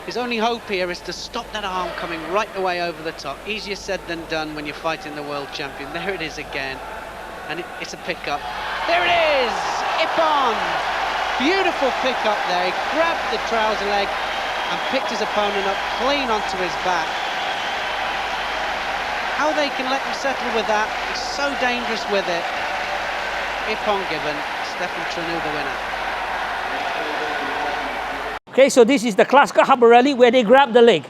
His only hope here is to stop that arm coming right away over the top. Easier said than done when you're fighting the world champion. There it is again, and it's a pickup. There it is, Ippon. Beautiful pickup there. He grabbed the trouser leg and picked his opponent up clean onto his back. How they can let him settle with that, he's so dangerous with it. Ippon given, Stefan Tranu the winner. Okay, so this is the classical Khabarelli where they grab the leg.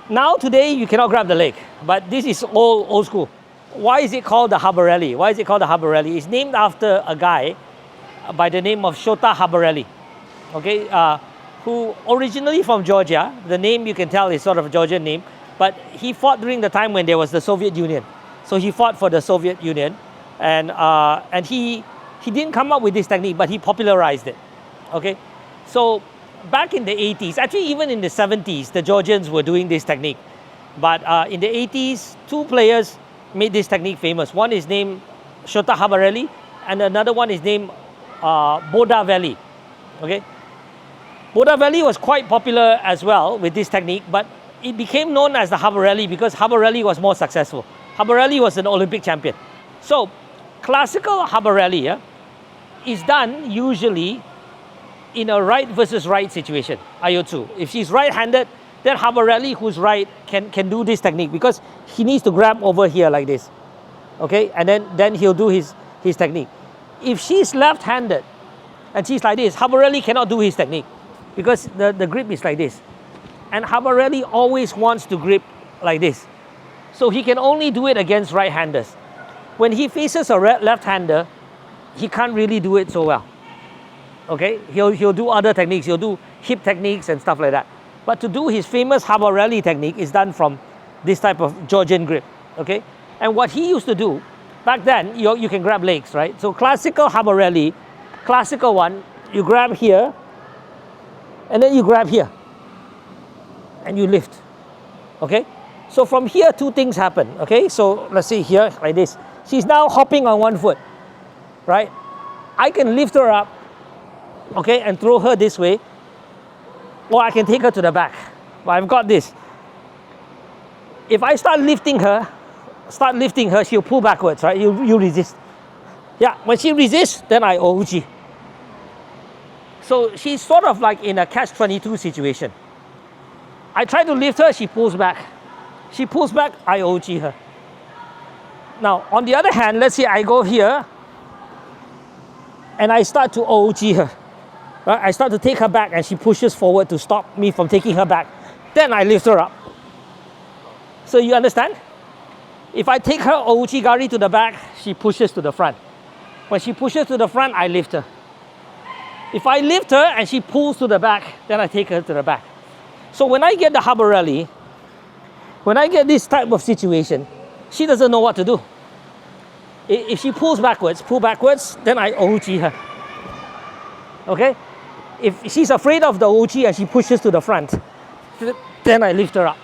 Now today you cannot grab the leg, but this is old school. Why is it called the Khabarelli? Why is it called the Khabarelli? It's named after a guy by the name of Shota Khabarelli, okay, who originally from Georgia. The name you can tell is sort of a Georgian name, but he fought during the time when there was the Soviet Union. So he fought for the Soviet Union, and he didn't come up with this technique, but he popularized it, okay? So back in the 80s, actually even in the 70s, the Georgians were doing this technique. But in the 80s, two players made this technique famous. One is named Shota Khabarelli, and another one is named Bodavelli, okay? Bodavelli was quite popular as well with this technique, but it became known as the Khabarelli because Khabarelli was more successful. Khabarelli was an Olympic champion. So classical Khabarelli is done usually in a right versus right situation, Ayotsu. If she's right-handed, then Khabarelli, who's right, can do this technique because he needs to grab over here like this, okay? And then he'll do his technique. If she's left-handed and she's like this, Khabarelli cannot do his technique because the grip is like this. And Khabarelli always wants to grip like this. So he can only do it against right-handers. When he faces a left-hander, he can't really do it so well. Okay, he'll do other techniques. He'll do hip techniques and stuff like that. But to do his famous Khabarelli technique is done from this type of Georgian grip. Okay, and what he used to do back then, you can grab legs, right? So classical Khabarelli, classical one, you grab here, and then you grab here, and you lift. Okay, so from here two things happen. Okay, so let's see here like this. She's now hopping on one foot, right? I can lift her up, okay, and throw her this way, or I can take her to the back. But I've got this. If I start lifting her, she'll pull backwards, right? You resist. Yeah, when she resists, then I ouchi. So she's sort of like in a catch-22 situation. I try to lift her, she pulls back. She pulls back, I ouchi her. Now, on the other hand, let's say I go here, and I start to ouchi her. Right? I start to take her back and she pushes forward to stop me from taking her back. Then I lift her up. So you understand? If I take her ouchi-gari to the back, she pushes to the front. When she pushes to the front, I lift her. If I lift her and she pulls to the back, then I take her to the back. So when I get the Khabarelli, when I get this type of situation, she doesn't know what to do. If she pull backwards, then I ouchi her. Okay? If she's afraid of the ouchi and she pushes to the front, then I lift her up.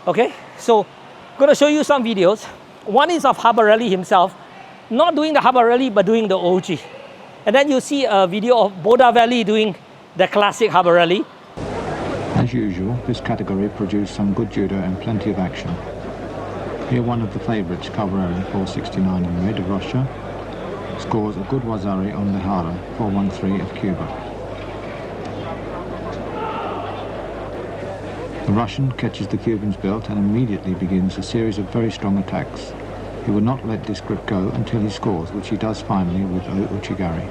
Okay? So I'm going to show you some videos. One is of Khabarelli himself, not doing the Khabarelli, but doing the ouchi. And then you see a video of Bodavelli doing the classic Khabarelli. As usual, this category produced some good judo and plenty of action. Here one of the favourites, Khabarelli, 469 in red of Russia, scores a good wazari on the Hara, 413 of Cuba. The Russian catches the Cuban's belt and immediately begins a series of very strong attacks. He will not let this grip go until he scores, which he does finally with Uchigari.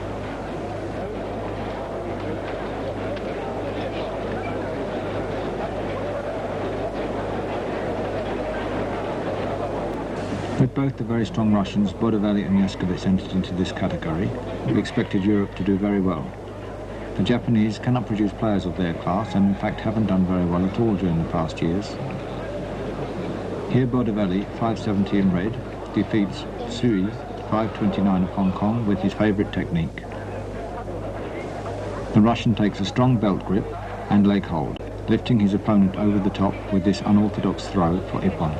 With both the very strong Russians, Bodavelli and Yaskovitz entered into this category, we expected Europe to do very well. The Japanese cannot produce players of their class and in fact haven't done very well at all during the past years. Here Bodavelli, 570 in red, defeats Sui, 529 of Hong Kong with his favourite technique. The Russian takes a strong belt grip and leg hold, lifting his opponent over the top with this unorthodox throw for Ippon.